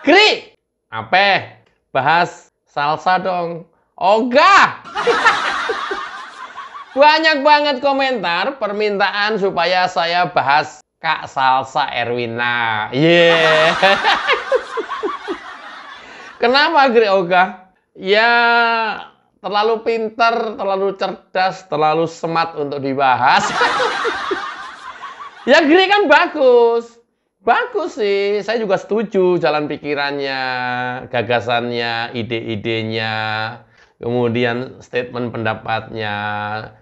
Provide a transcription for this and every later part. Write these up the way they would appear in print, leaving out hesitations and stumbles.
Gri, apa? Bahas salsa dong. Ogah. Banyak banget komentar permintaan supaya saya bahas Kak Salsa Erwina. Yeah. Kenapa Gri Ogah? Ya terlalu pintar, terlalu cerdas, terlalu smart untuk dibahas. Ya Gri kan bagus. Bagus sih, saya juga setuju jalan pikirannya, gagasannya, ide-idenya, kemudian statement pendapatnya.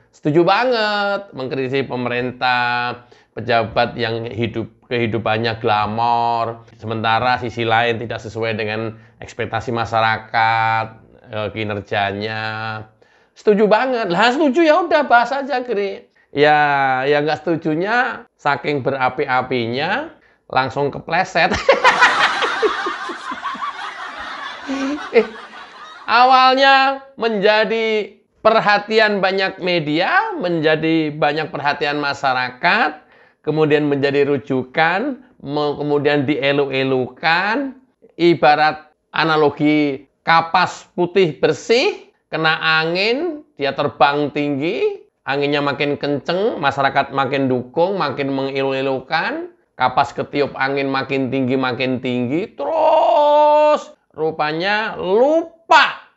Setuju banget mengkritisi pemerintah, pejabat yang kehidupannya glamor, sementara sisi lain tidak sesuai dengan ekspektasi masyarakat, kinerjanya. Setuju banget. Lah setuju ya udah bahas aja, Gri. Ya nggak setujunya saking berapi-apinya langsung kepleset. Awalnya menjadi perhatian banyak media, menjadi banyak perhatian masyarakat, kemudian menjadi rujukan, kemudian dielu-elukan, ibarat analogi kapas putih bersih, kena angin, dia terbang tinggi, anginnya makin kenceng, masyarakat makin dukung, makin mengilu-ilukan, kapas ketiup angin makin tinggi, terus rupanya lupa.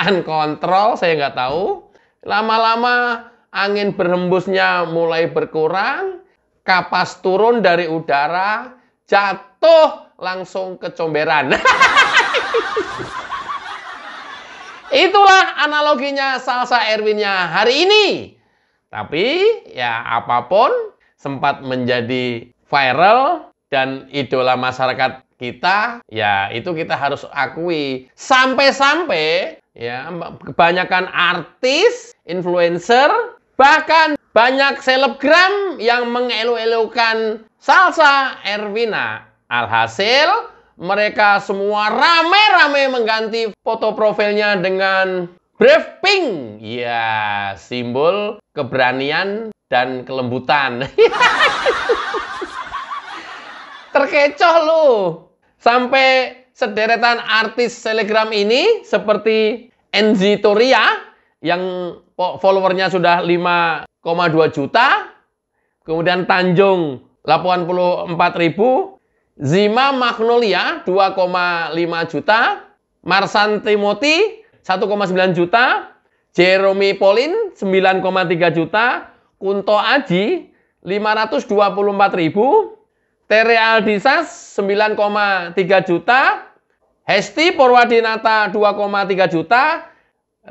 Unkontrol, saya nggak tahu. Lama-lama angin berhembusnya mulai berkurang, kapas turun dari udara, jatuh langsung ke comberan. Itulah analoginya Salsa Erwinnya hari ini. Tapi ya apapun sempat menjadi viral dan idola masyarakat kita, ya itu kita harus akui. Sampai-sampai ya kebanyakan artis, influencer, bahkan banyak selebgram yang mengelu-elukan Salsa Erwina. Alhasil mereka semua rame-rame mengganti foto profilnya dengan brave pink. Ya, simbol keberanian dan kelembutan. Terkecoh lu. Sampai sederetan artis selebgram ini seperti Enzi Toria yang followernya sudah 5,2 juta. Kemudian Tanjung 84.000. Zima Magnolia 2,5 juta, Marsan Timothy 1,9 juta, Jeremy Pauline 9,3 juta, Kunto Aji 524.000, Tere Aldisas 9,3 juta, Hesti Purwadinata 2,3 juta,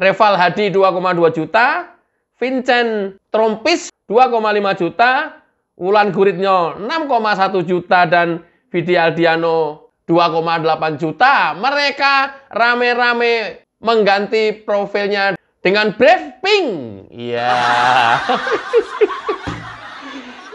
Reval Hadi 2,2 juta, Vincent Trompis 2,5 juta, Wulan Guritno 6,1 juta, dan Vidi Aldiano 2,8 juta. Mereka rame-rame mengganti profilnya dengan brave pink. Iya.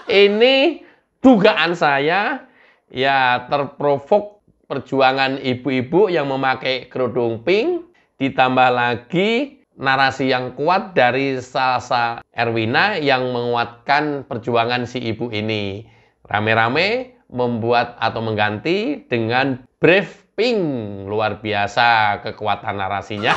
Ini dugaan saya ya terprovok perjuangan ibu-ibu yang memakai kerudung pink, ditambah lagi narasi yang kuat dari Salsa Erwina yang menguatkan perjuangan si ibu ini. Rame-rame membuat atau mengganti dengan brave pink. Luar biasa kekuatan narasinya.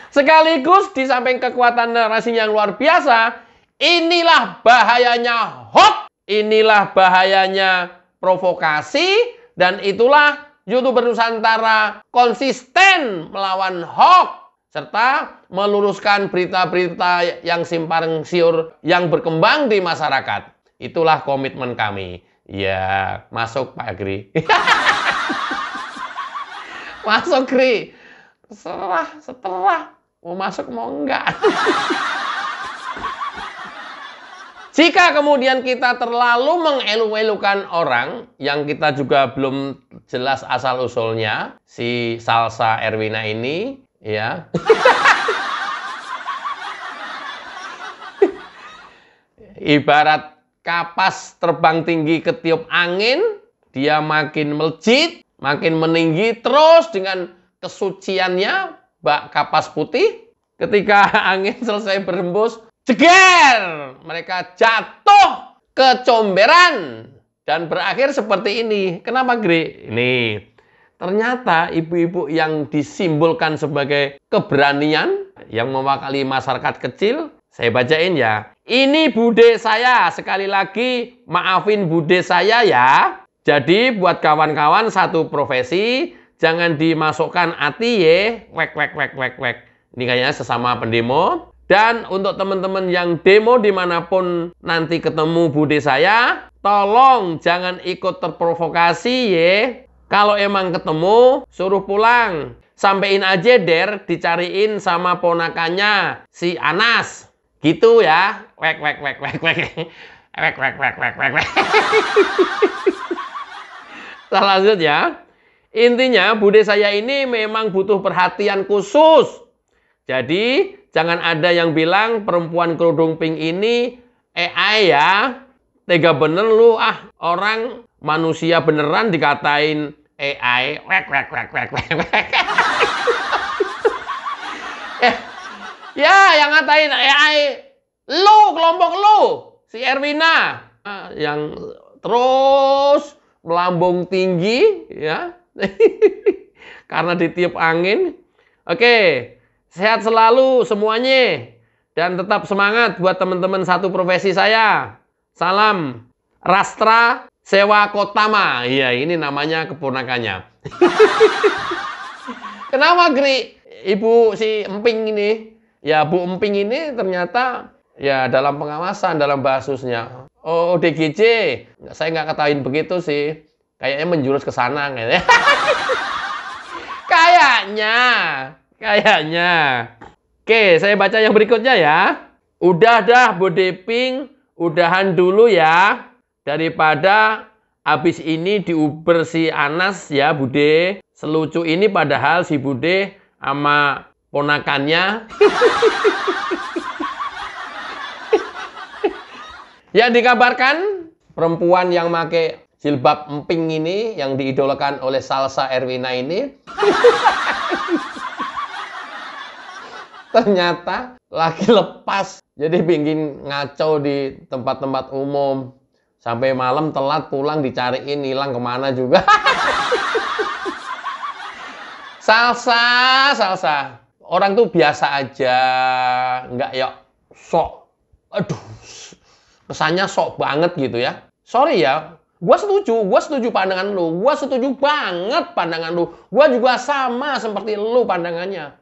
Sekaligus di samping kekuatan narasinya yang luar biasa, inilah bahayanya hoax, inilah bahayanya provokasi, dan itulah YouTuber Nusantara konsisten melawan hoax serta meluruskan berita-berita yang simpang siur yang berkembang di masyarakat. Itulah komitmen kami. Ya, masuk Pak Gri. Masuk Gri. Setelah mau masuk mau enggak. Jika kemudian kita terlalu mengelu-elukan orang yang kita juga belum jelas asal-usulnya, si Salsa Erwina ini, ya. Ibarat kapas terbang tinggi ketiup angin, dia makin melejit, makin meninggi terus dengan kesuciannya, bak kapas putih. Ketika angin selesai berhembus, jeger! Mereka jatuh kecomberan. Dan berakhir seperti ini. Kenapa, Gri? Ini. Ternyata ibu-ibu yang disimbolkan sebagai keberanian, yang mewakili masyarakat kecil, saya bacain ya. Ini bude saya. Sekali lagi, maafin bude saya ya. Jadi, buat kawan-kawan satu profesi, jangan dimasukkan hati ye. Wek. Ini kayaknya sesama pendemo. Dan untuk teman-teman yang demo dimanapun nanti ketemu bude saya, tolong jangan ikut terprovokasi ye. Kalau emang ketemu, suruh pulang. Sampein aja der, dicariin sama ponakannya, si Anas. Gitu ya. Wek. Lanjut ya. Intinya, bude saya ini memang butuh perhatian khusus. Jadi, jangan ada yang bilang perempuan kerudung pink ini AI ya. Tega bener lu, orang manusia beneran dikatain AI. Wek. Ya, yang ngatain AI lu, kelompok lu, si Erwina. Yang terus melambung tinggi ya. Karena ditiup angin. Oke. Sehat selalu semuanya. Dan tetap semangat buat teman-teman satu profesi saya. Salam Rastra Sewa Kotama. Iya, ini namanya keponakannya. Kenapa, Gri? Ibu si Emping ini. Ya, Bu Emping ini ternyata ya dalam pengawasan, dalam basusnya. Oh, DGJ. Saya nggak ketahuin begitu sih. Kayaknya menjurus ke sana. Kayaknya. Oke, saya baca yang berikutnya ya. Udah dah, Bude Pink. Udahan dulu ya. Daripada habis ini diuber si Anas ya, Bude. Selucu ini padahal si Bude sama ponakannya. Yang dikabarkan, perempuan yang pakai jilbab emping ini, yang diidolakan oleh Salsa Erwina ini, ternyata lagi lepas. Jadi bikin ngaco di tempat-tempat umum. Sampai malam telat pulang dicariin, hilang kemana juga. Salsa. Orang tuh biasa aja. Nggak ya sok. Aduh. Kesannya sok banget gitu ya. Sorry ya. Gua setuju pandangan lu. Gua setuju banget pandangan lu. Gua juga sama seperti lu pandangannya.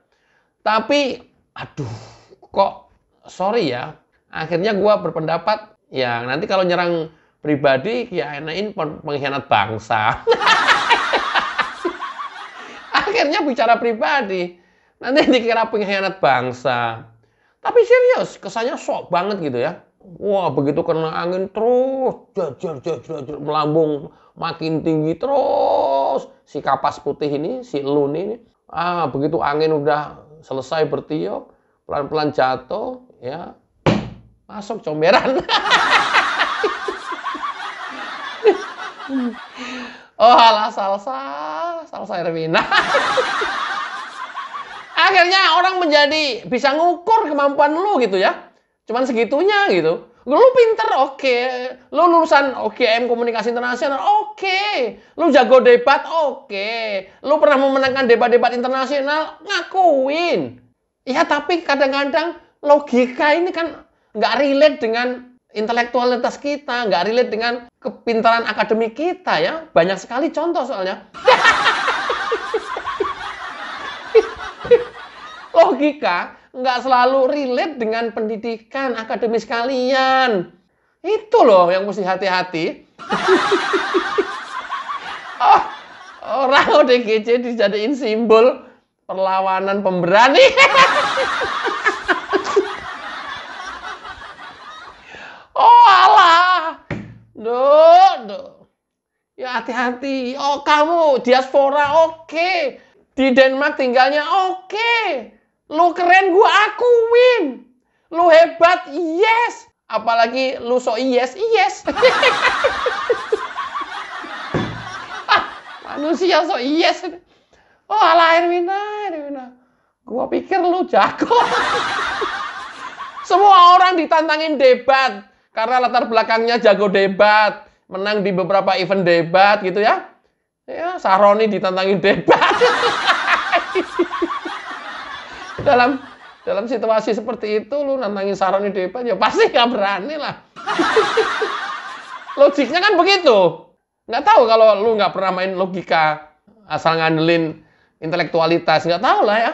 Tapi aduh, kok sorry ya. Akhirnya gua berpendapat, ya nanti kalau nyerang pribadi, ya enakin pengkhianat bangsa. Akhirnya bicara pribadi, nanti dikira pengkhianat bangsa. Tapi serius, kesannya sok banget gitu ya. Wah, begitu kena angin terus, jajar, melambung makin tinggi terus. Si kapas putih ini, si Lun ini, begitu angin udah selesai bertiup, pelan-pelan jatuh, ya masuk comberan. Oh, alah Salsa Erwina. Akhirnya orang menjadi bisa ngukur kemampuan lu gitu ya. Cuman segitunya gitu. Lu pinter, oke. Lu lulusan OGM Komunikasi Internasional, oke. Lu jago debat, oke. Lu pernah memenangkan debat-debat internasional, ngakuin. Ya, tapi kadang-kadang logika ini kan nggak relate dengan intelektualitas kita, nggak relate dengan kepintaran akademik kita ya. Banyak sekali contoh soalnya. Logika nggak selalu relate dengan pendidikan akademis kalian. Itu loh yang mesti hati-hati. Orang ODGJ dijadiin simbol perlawanan pemberani. Oh alah. Duh. Ya hati-hati. Oh kamu diaspora oke. Di Denmark tinggalnya oke. Lu keren, gua akuin. Lu hebat, yes. Apalagi lu so yes. Manusia so yes. Oh alah Erwina. Gua pikir lu jago. Semua orang ditantangin debat. karena latar belakangnya jago debat, menang di beberapa event debat gitu ya. Ya, Sahroni ditantangin debat. Dalam situasi seperti itu lu nantangin Sahroni debat ya pasti nggak berani lah. Logiknya kan begitu. Nggak tahu kalau lu nggak pernah main logika, asal ngandelin intelektualitas, nggak tahu lah ya.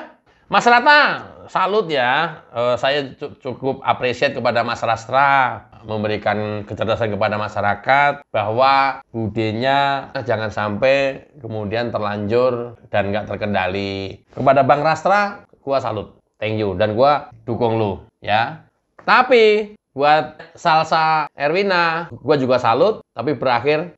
Mas Ratna, salut ya. Saya cukup appreciate kepada Mas Rastra memberikan kecerdasan kepada masyarakat bahwa budenya jangan sampai kemudian terlanjur dan nggak terkendali. Kepada Bang Rastra, gua salut. Thank you. Dan gua dukung lu, ya. Tapi buat Salsa Erwina, gua juga salut. Tapi berakhir,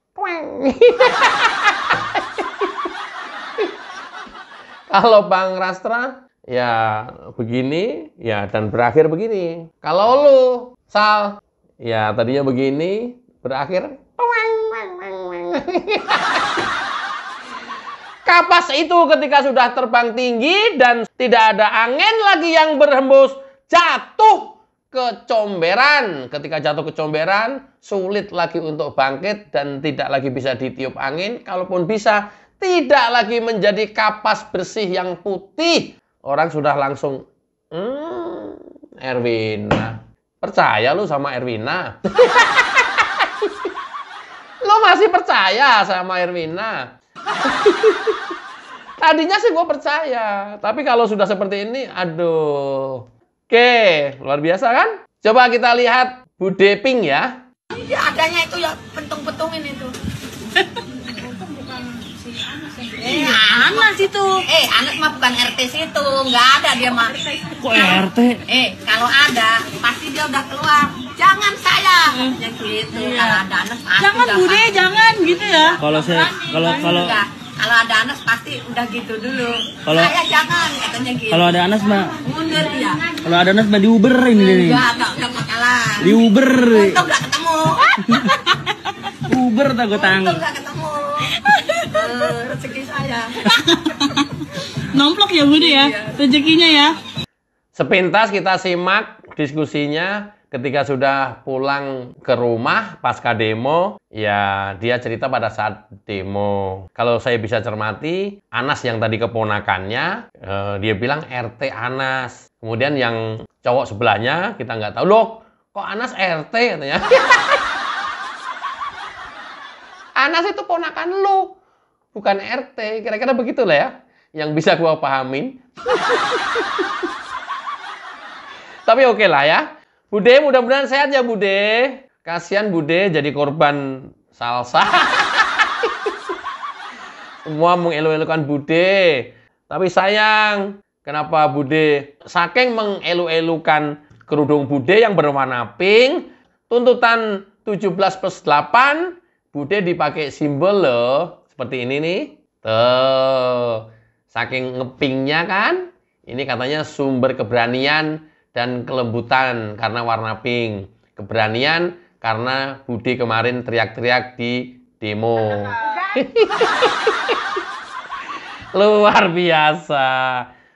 kalau Bang Rastra, ya begini, ya dan berakhir begini. Kalau lu, Sal, ya tadinya begini, berakhir. Kapas itu ketika sudah terbang tinggi dan tidak ada angin lagi yang berhembus, jatuh ke comberan. Ketika jatuh ke comberan, sulit lagi untuk bangkit dan tidak lagi bisa ditiup angin. Kalaupun bisa, tidak lagi menjadi kapas bersih yang putih. Orang sudah langsung, Erwina. Percaya lu sama Erwina? Lu masih percaya sama Erwina? Tadinya sih gue percaya, tapi kalau sudah seperti ini, aduh. Oke, luar biasa kan? Coba kita lihat Bude Pink ya. Iya, adanya itu ya pentung-pentungin itu. Anas itu. Anas mah bukan RT situ, nggak ada dia mah. Kok RT? Kalau ada, pasti dia udah keluar. Jangan saya, ya gitu. Kalau ada Anas pasti. Jangan Bude, jangan gitu ya. Kalau saya, kalau ada Anas pasti udah gitu dulu. Kalau saya jangan, katanya gitu. Kalau ada Anas mah mundur dia. Kalau ada Anas mah di Uber ini nih. Enggak bakalan. Di Uber. Untung nggak ketemu. Uber tak gue tanggung. Untung nggak ketemu. Rezeki saya. Nomplok ya Bude ya, rezekinya ya. Sepintas kita simak diskusinya ketika sudah pulang ke rumah pasca demo. Ya, dia cerita pada saat demo. Kalau saya bisa cermati, Anas yang tadi keponakannya, dia bilang RT Anas. Kemudian yang cowok sebelahnya, kita nggak tahu, loh kok Anas RT katanya. Anas itu ponakan lu, bukan RT. Kira-kira begitulah ya, yang bisa gua pahamin. Tapi oke lah ya. Bude, mudah-mudahan sehat ya Bude. Kasihan Bude jadi korban salsa. Semua mengelu-elukan Bude. Tapi sayang, kenapa Bude saking mengelu-elukan kerudung Bude yang berwarna pink, tuntutan 17+8, Bude dipakai simbol loh. Seperti ini nih. Tuh. Saking ngepingnya kan. Ini katanya sumber keberanian dan kelembutan karena warna pink. Keberanian karena Bude kemarin teriak-teriak di demo. Luar biasa.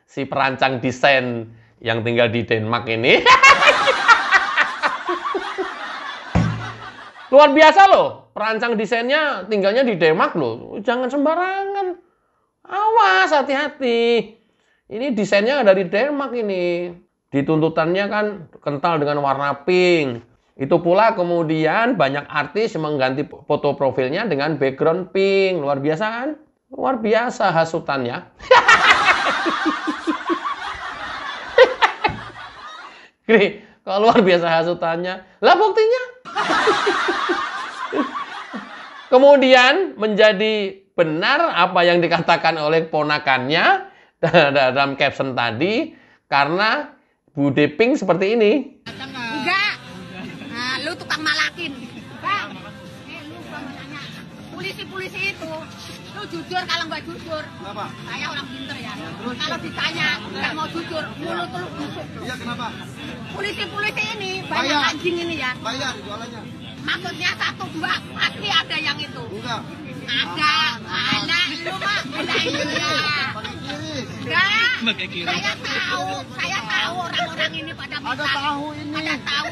Si perancang desain yang tinggal di Denmark ini. Luar biasa loh. Perancang desainnya tinggalnya di Denmark loh. Jangan sembarangan. Awas, hati-hati. Ini desainnya dari Denmark ini. Dituntutannya kan kental dengan warna pink. Itu pula kemudian banyak artis mengganti foto profilnya dengan background pink. Luar biasa kan? Luar biasa hasutannya. Kalau luar biasa hasutannya. Lah buktinya. Kemudian menjadi benar apa yang dikatakan oleh ponakannya dalam caption tadi, karena Bude Pink seperti ini. Enggak. Nah, lu tukang malakin. Bang, lu gua mau tanya. Polisi-polisi itu, lu jujur kalau nggak jujur. Kenapa? Saya orang pinter ya. Kalau ditanya nggak mau jujur, mulut lu busuk. Iya, kenapa? Polisi-polisi ini banyak Bayar. anjing ini ya. Bayar jualannya. Maksudnya 1, 2, pasti ada yang itu. Enggak. Ada, lu mah belain dia. Pakai kiri. Enggak. Saya tahu orang-orang ini pada minta. Ada tahu ini. Ada tahu.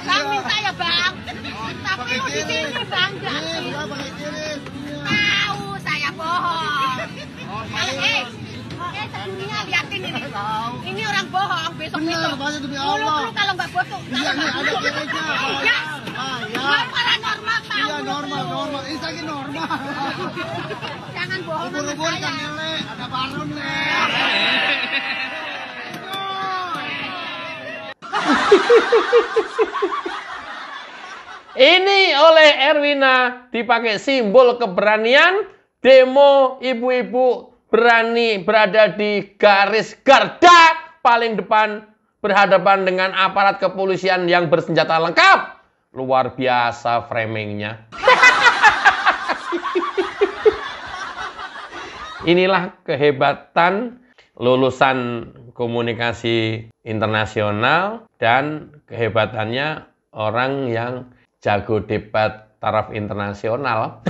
Bang minta ya bang. Tapi lu di sini bang. Iya, pakai kirim. Tahu saya bohong. Sedunia liatin ini. Ini orang bohong besok Bener, besok. banyak demi Allah. Lu kalau nggak bodoh. Iya, nih ada kirimnya. Ya. Ya. Gua paranormal tahu. Iya, normal. Ini lagi normal. Jangan bohong sama Ubur-ubur saya. kan Nele, ada balon Le. Ini oleh Erwina dipakai simbol keberanian, demo ibu-ibu berani berada di garis garda paling depan berhadapan dengan aparat kepolisian yang bersenjata lengkap. Luar biasa framingnya. Inilah kehebatan lulusan komunikasi internasional dan kehebatannya orang yang jago debat taraf internasional.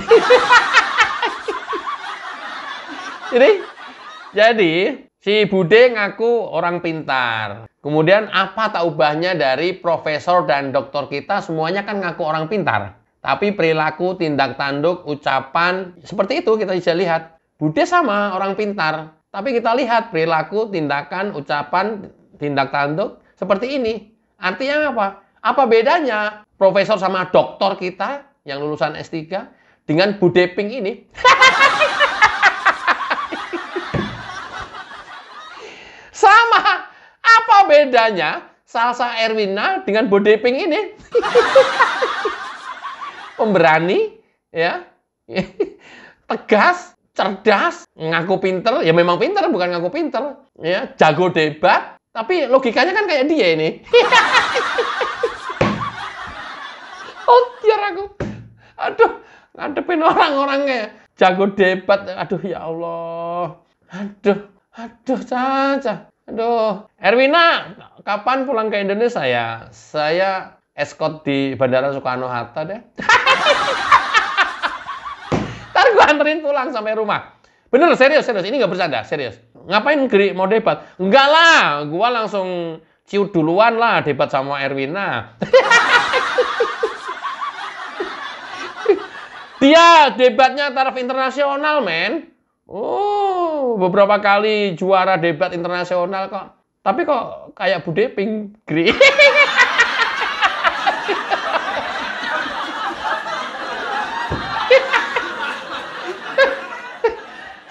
Jadi si Bude ngaku orang pintar. Kemudian apa tak ubahnya dari profesor dan doktor kita semuanya kan ngaku orang pintar. Tapi perilaku, tindak tanduk, ucapan seperti itu kita bisa lihat. Bude sama orang pintar. Tapi kita lihat perilaku, tindakan, ucapan, tindak tanduk seperti ini. Artinya apa? Apa bedanya profesor sama doktor kita yang lulusan S3 dengan Bude Pink ini? Sama. Apa bedanya Salsa Erwina dengan Bude Pink ini? Pemberani, ya, tegas, cerdas, ngaku pinter, ya memang pinter, bukan ngaku pinter, ya, jago debat, tapi logikanya kan kayak dia ini. Oh, biar aku, aduh, ngadepin orang-orangnya, jago debat, aduh ya Allah, aduh, Caca, aduh, Erwina, kapan pulang ke Indonesia ya? Saya escort di Bandara Soekarno-Hatta deh. Ntar gue anterin pulang sampai rumah. Bener, serius. Ini nggak bercanda, serius. Ngapain Gri mau debat? Enggak lah, gue langsung ciut duluan lah debat sama Erwina. Dia debatnya taraf internasional, men. Oh, beberapa kali juara debat internasional kok. Tapi kok kayak Bude Pink, Gri.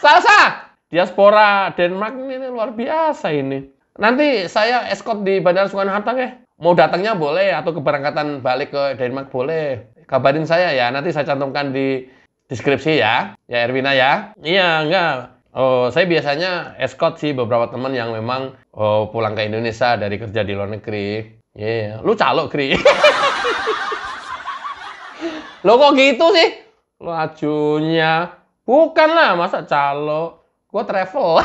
Salsa, diaspora Denmark ini luar biasa ini. Nanti saya escort di Bandara Soekarno-Hatta ya. Mau datangnya boleh atau keberangkatan balik ke Denmark boleh. Kabarin saya ya, nanti saya cantumkan di deskripsi ya. Ya Erwina ya. Iya, enggak. Oh, saya biasanya escort sih beberapa teman yang memang pulang ke Indonesia dari kerja di luar negeri. Iya, lu calo, Kri. Lo kok gitu sih? Lo ajunya. Bukan lah, masa calo. Gue travel.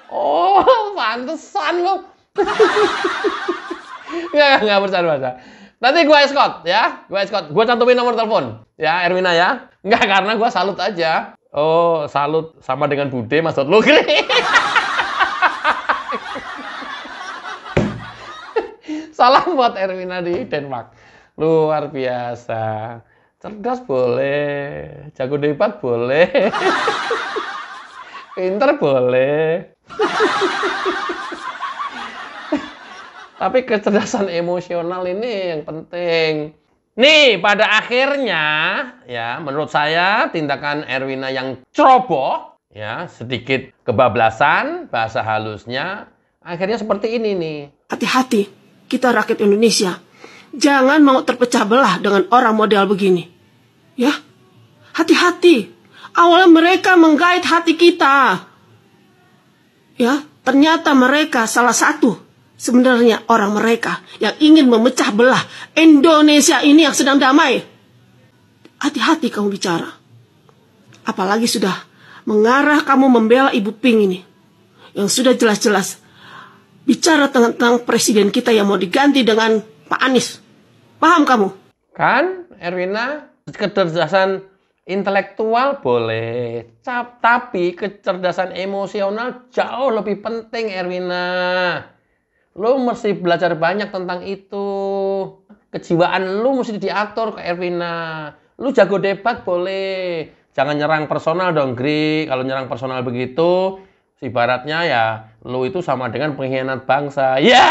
Oh, pantesan lo. Nggak bercanda. Nanti gue escort ya. Gue cantumin nomor telepon. Ya, Erwina ya. Nggak, karena gue salut aja. Oh, salut sama dengan Bude, maksud lu. Salam buat Erwina di Denmark. Luar biasa. Cerdas boleh. Jago debat boleh. Pinter boleh. Tapi kecerdasan emosional ini yang penting. Nih, pada akhirnya, ya, menurut saya tindakan Erwina yang ceroboh, ya, sedikit kebablasan, bahasa halusnya, akhirnya seperti ini nih. Hati-hati. Kita rakyat Indonesia, jangan mau terpecah belah dengan orang model begini. Ya, hati-hati. Awalnya mereka menggait hati kita. Ya, ternyata mereka salah satu sebenarnya orang mereka yang ingin memecah belah Indonesia ini yang sedang damai. Hati-hati kamu bicara. Apalagi sudah mengarah kamu membela Ibu Pink ini, yang sudah jelas-jelas bicara tentang presiden kita yang mau diganti dengan Pak Anies. Paham kamu? Kan, Erwina? Kecerdasan intelektual boleh, tapi kecerdasan emosional jauh lebih penting, Erwina. Lu mesti belajar banyak tentang itu. Kejiwaan lu mesti diatur ke Erwina. Lu jago debat boleh. Jangan nyerang personal dong, Gri. Kalau nyerang personal begitu, ibaratnya ya lu itu sama dengan pengkhianat bangsa. Ya!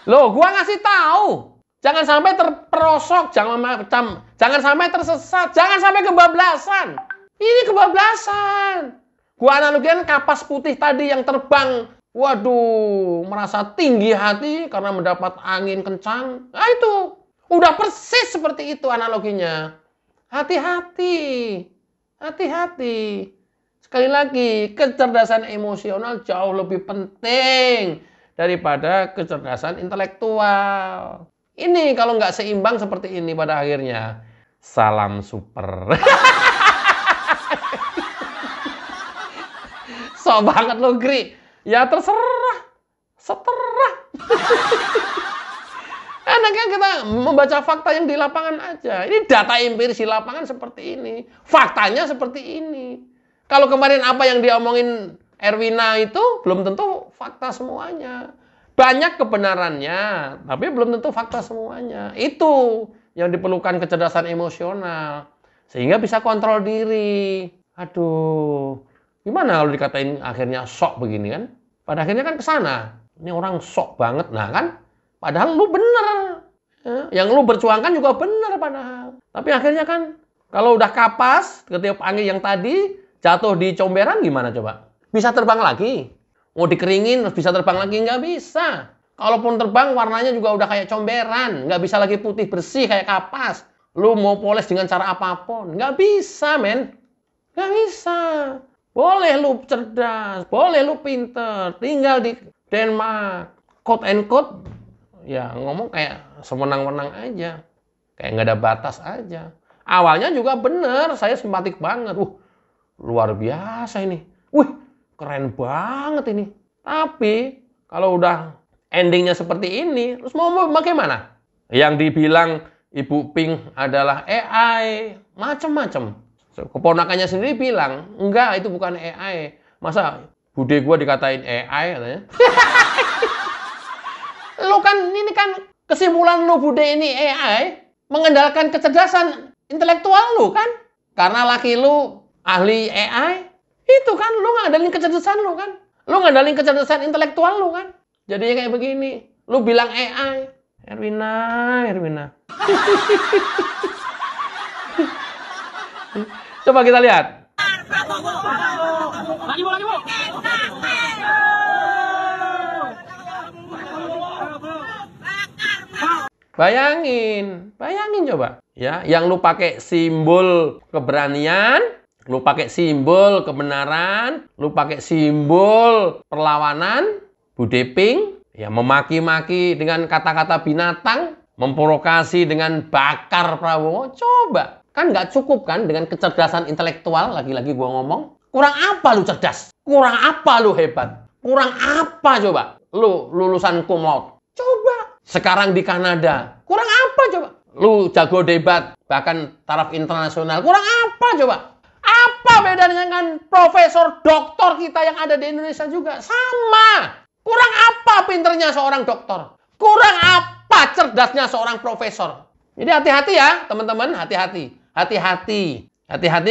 Loh, gua ngasih tahu. Jangan sampai terperosok, jangan sampai tersesat, jangan sampai kebablasan. Ini kebablasan. Gua analogikan kapas putih tadi yang terbang. Waduh, merasa tinggi hati karena mendapat angin kencang. Nah itu, udah persis seperti itu analoginya. Hati-hati, hati-hati. Sekali lagi, kecerdasan emosional jauh lebih penting daripada kecerdasan intelektual. Ini kalau nggak seimbang seperti ini pada akhirnya, salam super. Sok banget lo, Gri. Ya terserah. Seterah. Enaknya kita membaca fakta yang di lapangan aja. Ini data empiris di lapangan seperti ini. Faktanya seperti ini. Kalau kemarin apa yang diomongin Erwina itu belum tentu fakta semuanya. Banyak kebenarannya, tapi belum tentu fakta semuanya. Itu yang diperlukan kecerdasan emosional. Sehingga bisa kontrol diri. Aduh. Gimana kalau dikatain akhirnya sok begini kan? Pada akhirnya kan ke sana. Ini orang sok banget. Nah kan? Padahal lu bener. Ya, yang lu berjuangkan juga bener padahal. Tapi akhirnya kan kalau udah kapas, ketiup angin yang tadi jatuh di comberan gimana coba? Bisa terbang lagi? Mau dikeringin terus bisa terbang lagi? Nggak bisa. Kalaupun terbang warnanya juga udah kayak comberan. Nggak bisa lagi putih bersih kayak kapas. Lu mau poles dengan cara apapun. Nggak bisa, men. Nggak bisa. Boleh lu cerdas, boleh lu pinter, tinggal di Denmark, quote and quote, ya ngomong kayak semenang-menang aja, kayak nggak ada batas aja. Awalnya juga bener, saya simpatik banget, luar biasa ini, keren banget ini. Tapi kalau udah endingnya seperti ini, terus mau bagaimana? Yang dibilang Ibu Pink adalah AI, macam-macam. Keponakannya sendiri bilang, enggak itu bukan AI. Masa bude gue dikatain AI katanya? Lu kan, ini kan kesimpulan lu bude ini AI, mengandalkan kecerdasan intelektual lu kan? Karena laki lu ahli AI, itu kan lu ngandalin kecerdasan lu kan? Lu ngandalin kecerdasan intelektual lu kan? Jadinya kayak begini, lu bilang AI. Erwina. Coba kita lihat. Bayangin coba. Ya, yang lu pakai simbol keberanian, lu pakai simbol kebenaran, lu pakai simbol perlawanan, Bude Pink, ya memaki-maki dengan kata-kata binatang, memprovokasi dengan bakar Prabowo. Coba. Kan nggak cukup kan dengan kecerdasan intelektual, lagi-lagi gua ngomong. Kurang apa lu cerdas? Kurang apa lu hebat? Kurang apa coba? Lu lulusan cum laude. Coba. Sekarang di Kanada. Kurang apa coba? Lu jago debat, bahkan taraf internasional. Kurang apa coba? Apa bedanya dengan profesor doktor kita yang ada di Indonesia juga? Sama. Kurang apa pinternya seorang doktor? Kurang apa cerdasnya seorang profesor? Jadi hati-hati ya teman-teman, hati-hati. Hati-hati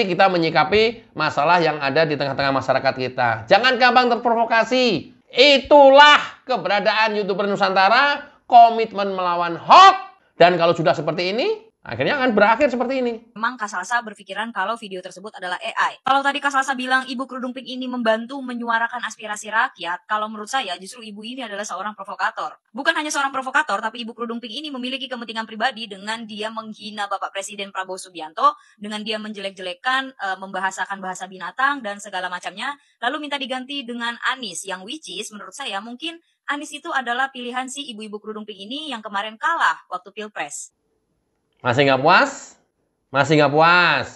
kita menyikapi masalah yang ada di tengah-tengah masyarakat kita. Jangan gampang terprovokasi. Itulah keberadaan YouTuber Nusantara, komitmen melawan hoax. Dan kalau sudah seperti ini, akhirnya akan berakhir seperti ini. Memang Kak Salsa berpikiran kalau video tersebut adalah AI. Kalau tadi Kak Salsa bilang Ibu Kerudung Pink ini membantu menyuarakan aspirasi rakyat, kalau menurut saya justru ibu ini adalah seorang provokator. Bukan hanya seorang provokator, tapi Ibu Kerudung Pink ini memiliki kepentingan pribadi dengan dia menghina Bapak Presiden Prabowo Subianto, dengan dia menjelek-jelekan, membahasakan bahasa binatang dan segala macamnya, lalu minta diganti dengan Anies, yang which is menurut saya mungkin Anies itu adalah pilihan si ibu-ibu Kerudung Pink ini yang kemarin kalah waktu Pilpres. Masih nggak puas? Masih nggak puas?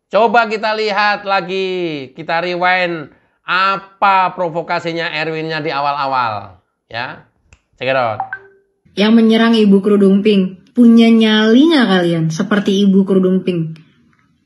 Coba kita lihat lagi, kita rewind apa provokasinya Erwinnya di awal-awal, ya. Check it out. yang menyerang Ibu Kerudung Pink. Punya nyali nggak kalian seperti Ibu Kerudung Pink?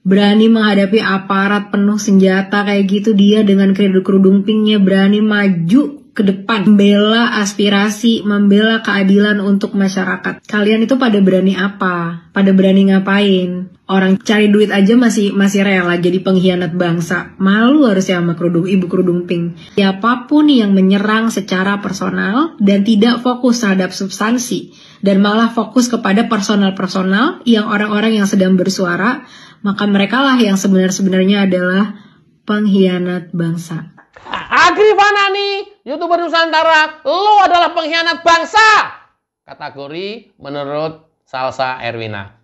Berani menghadapi aparat penuh senjata kayak gitu, dia dengan kerudung pinknya berani maju ke depan, membela aspirasi, membela keadilan untuk masyarakat. Kalian itu pada berani apa? Pada berani ngapain? Orang cari duit aja masih rela jadi pengkhianat bangsa. Malu harusnya sama Ibu Kerudung Pink. Siapapun yang menyerang secara personal dan tidak fokus terhadap substansi dan malah fokus kepada personal yang orang-orang yang sedang bersuara, maka merekalah yang sebenarnya adalah pengkhianat bangsa. Agrifanani, YouTuber Nusantara, lo adalah pengkhianat bangsa. Kategori menurut Salsa Erwina.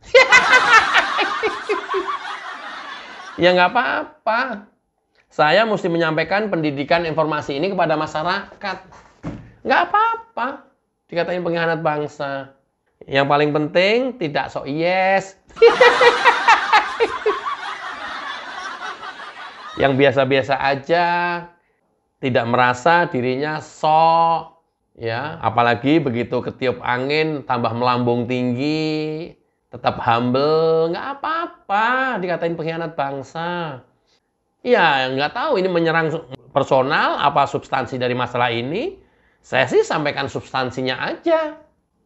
Ya nggak apa-apa. Saya mesti menyampaikan pendidikan informasi ini kepada masyarakat. Nggak apa-apa dikatain pengkhianat bangsa. Yang paling penting tidak sok yes. Yang biasa-biasa aja, tidak merasa dirinya sok, ya, apalagi begitu ketiup angin tambah melambung tinggi, tetap humble, nggak apa-apa dikatain pengkhianat bangsa. Ya, nggak tahu ini menyerang personal apa substansi dari masalah ini. Saya sih sampaikan substansinya aja,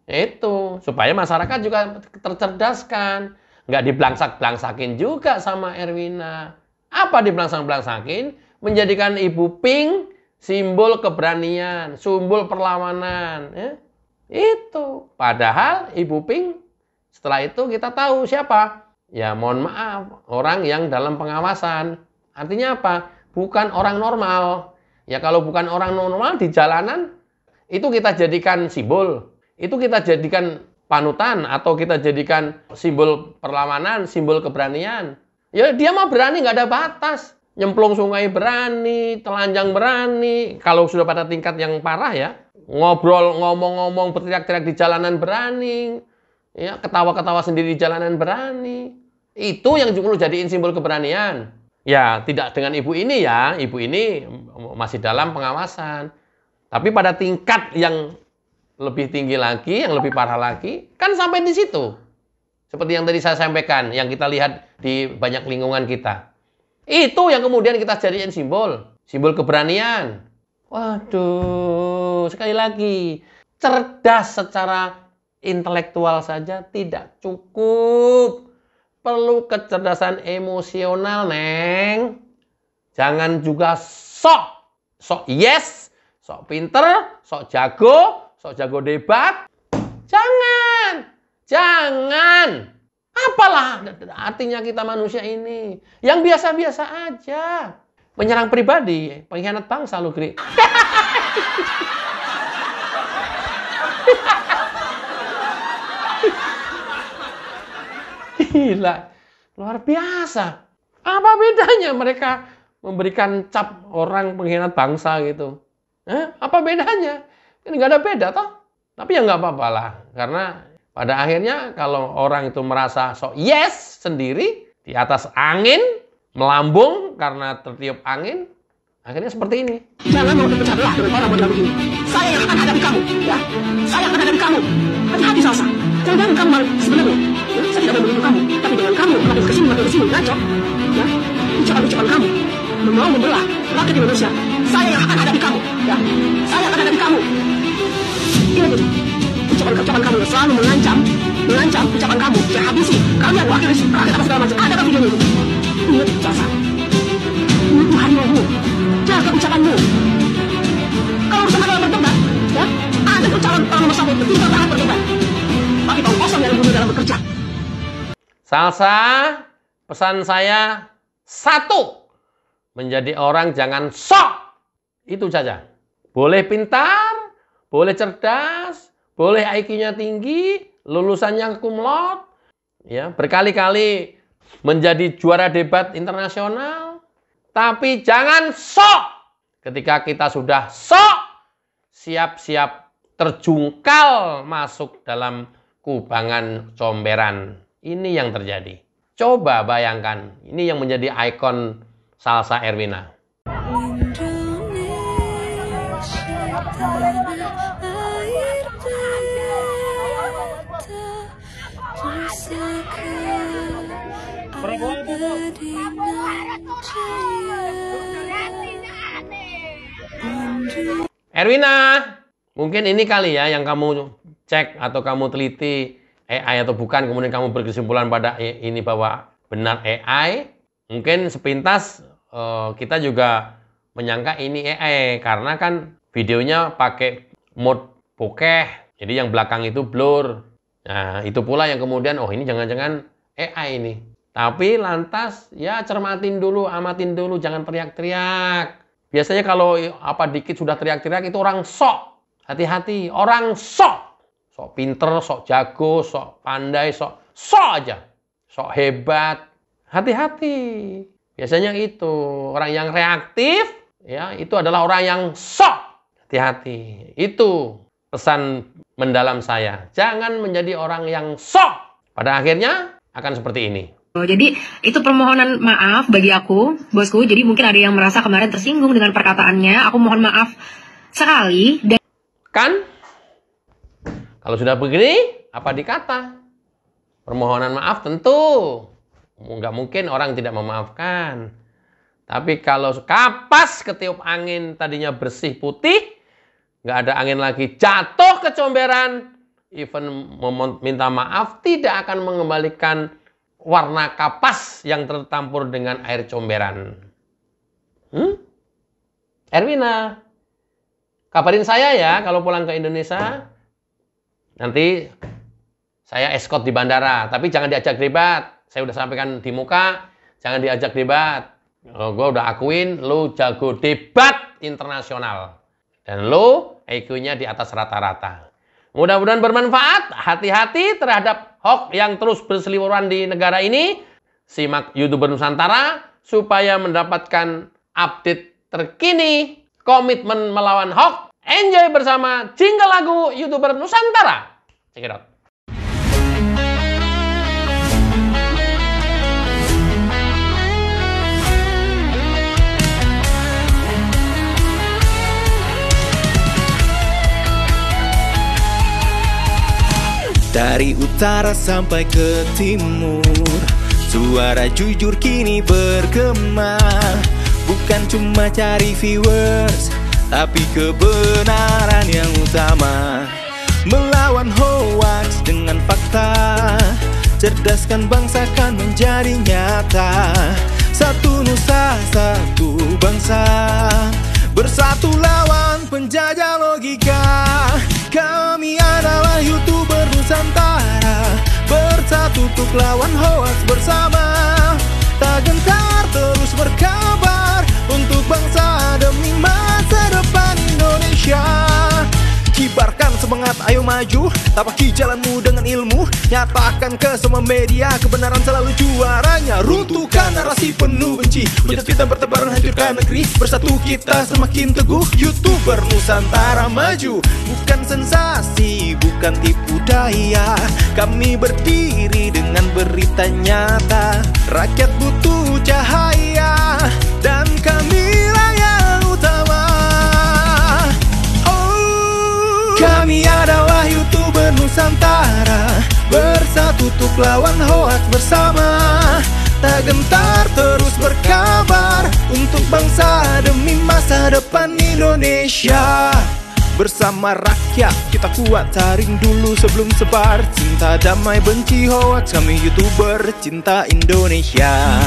itu supaya masyarakat juga tercerdaskan, nggak diblangsak-blangsakin juga sama Erwina. Apa dibelangsak-belangsakin? Menjadikan Ibu Pink simbol keberanian, simbol perlawanan. Ya. Itu. Padahal Ibu Pink setelah itu kita tahu siapa? Ya mohon maaf, orang yang dalam pengawasan. Artinya apa? Bukan orang normal. Ya kalau bukan orang normal di jalanan, itu kita jadikan simbol. Itu kita jadikan panutan atau kita jadikan simbol perlawanan, simbol keberanian. Ya dia mah berani, nggak ada batas. Nyemplung sungai berani, telanjang berani. Kalau sudah pada tingkat yang parah ya, ngobrol, ngomong-ngomong, berteriak-teriak di jalanan berani. Ya, ketawa-ketawa sendiri di jalanan berani. Itu yang perlu jadiin simbol keberanian. Ya, tidak dengan ibu ini ya. Ibu ini masih dalam pengawasan. Tapi pada tingkat yang lebih tinggi lagi, yang lebih parah lagi, kan sampai di situ. Seperti yang tadi saya sampaikan, yang kita lihat di banyak lingkungan kita. Itu yang kemudian kita jadikan simbol. Simbol keberanian. Waduh, sekali lagi. Cerdas secara intelektual saja tidak cukup. Perlu kecerdasan emosional, Neng. Jangan juga sok yes, sok pinter, sok jago debat. Jangan. Apalah artinya kita manusia ini. Yang biasa-biasa aja. Menyerang pribadi. Pengkhianat bangsa lu, Gri. Gila. Luar biasa. Apa bedanya mereka memberikan cap orang pengkhianat bangsa gitu? Apa bedanya? Kan nggak ada beda toh. Tapi ya nggak apa-apa lah. Karena pada akhirnya kalau orang itu merasa sok yes sendiri di atas angin, melambung karena tertiup angin, akhirnya seperti ini. Jangan mau terpecah belah dengan orang model begini. Saya yang akan hadapi kamu. Ya, saya akan hadapi kamu. Hati-hati Salsa. Jangan kamu malu sebenarnya. Ya, saya tidak mau membunuh kamu, tapi dengan kamu makin kesini ngaco. Ya, ucapan-ucapan kamu mau membelah rakyat Indonesia. Saya yang akan hadapi kamu. Ya, saya akan hadapi kamu. Ini ucapan kamu yang selalu mengancam ucapan kamu. Saya habisi kalian wakil rakyat apa segala macam. Ada videonya itu. Ingat Salsa. Itu harimau. Jaga ucapanmu. Kalau urusan adalah bertobat, ya, ada ucapan orang nomor satu tinggal tahan bertobat. Tapi tahu kosong yang bunuh dalam bekerja. Salsa, pesan saya satu, menjadi orang jangan sok. Itu saja. Boleh pintar, boleh cerdas, boleh IQ-nya tinggi, lulusannya cum laude, ya, berkali-kali menjadi juara debat internasional. Tapi jangan sok. Ketika kita sudah sok, siap-siap terjungkal masuk dalam kubangan comberan. Ini yang terjadi. Coba bayangkan, ini yang menjadi ikon Salsa Erwina. Indonesia tanah air Erwina, mungkin ini kali ya yang kamu cek atau kamu teliti AI atau bukan, kemudian kamu berkesimpulan pada ini bahwa benar AI. Mungkin sepintas kita juga menyangka ini AI karena kan videonya pakai mode bokeh, jadi yang belakang itu blur. Nah, itu pula yang kemudian, oh ini jangan-jangan AI ini. Tapi lantas, ya cermatin dulu, amatin dulu, jangan teriak-teriak. Biasanya kalau apa dikit sudah teriak-teriak itu orang sok. Hati-hati, orang sok. Sok pinter, sok jago, sok pandai, sok aja. Sok hebat. Hati-hati. Biasanya itu, orang yang reaktif, ya itu adalah orang yang sok. Hati-hati. Itu pesan mendalam saya. Jangan menjadi orang yang sok. Pada akhirnya akan seperti ini. Jadi itu permohonan maaf bagi aku, bosku. Jadi mungkin ada yang merasa kemarin tersinggung dengan perkataannya. Aku mohon maaf sekali. Dan kan? Kalau sudah begini, apa dikata? Permohonan maaf tentu. Nggak mungkin orang tidak memaafkan. Tapi kalau kapas ketiup angin tadinya bersih putih, nggak ada angin lagi, jatuh ke comberan, even minta maaf tidak akan mengembalikan warna kapas yang tertampur dengan air comberan. Erwina, kabarin saya ya kalau pulang ke Indonesia. Nanti saya escort di bandara, tapi jangan diajak debat. Saya udah sampaikan di muka, jangan diajak debat. Gue udah akuin, lu jago debat internasional. Dan lu IQ-nya di atas rata-rata. Mudah-mudahan bermanfaat. Hati-hati terhadap hoax yang terus berseliweran di negara ini. Simak YouTuber Nusantara supaya mendapatkan update terkini. Komitmen melawan hoax. Enjoy bersama jingle lagu YouTuber Nusantara. Check it out. Dari utara sampai ke timur, suara jujur kini bergema. Bukan cuma cari viewers, tapi kebenaran yang utama. Melawan hoax dengan fakta, cerdaskan bangsa kan menjadi nyata. Satu nusa, satu bangsa, bersatu lawan penjajah logika. Kami adalah YouTuber Nusantara, bersatu untuk lawan hoax bersama. Tak gentar terus berkabar untuk bangsa demi masa depan Indonesia. Kibarkan semangat, ayo maju, tapaki jalanmu dengan ilmu. Nyatakan ke semua media, kebenaran selalu juaranya. Runtuhkan narasi penuh benci, hujat fitnah bertebaran, hancurkan negeri. Bersatu kita semakin teguh, YouTuber Nusantara maju. Bukan sensasi, bukan tipu daya, kami berdiri dengan berita nyata. Rakyat butuh cahaya, dan kamilah yang utama. Kami adalah YouTuber Nusantara, bersatu untuk lawan hoax bersama. Tak gentar terus berkabar untuk bangsa demi masa depan Indonesia. Bersama rakyat kita kuat, saring dulu sebelum sebar. Cinta damai benci hoax, kami YouTuber cinta Indonesia.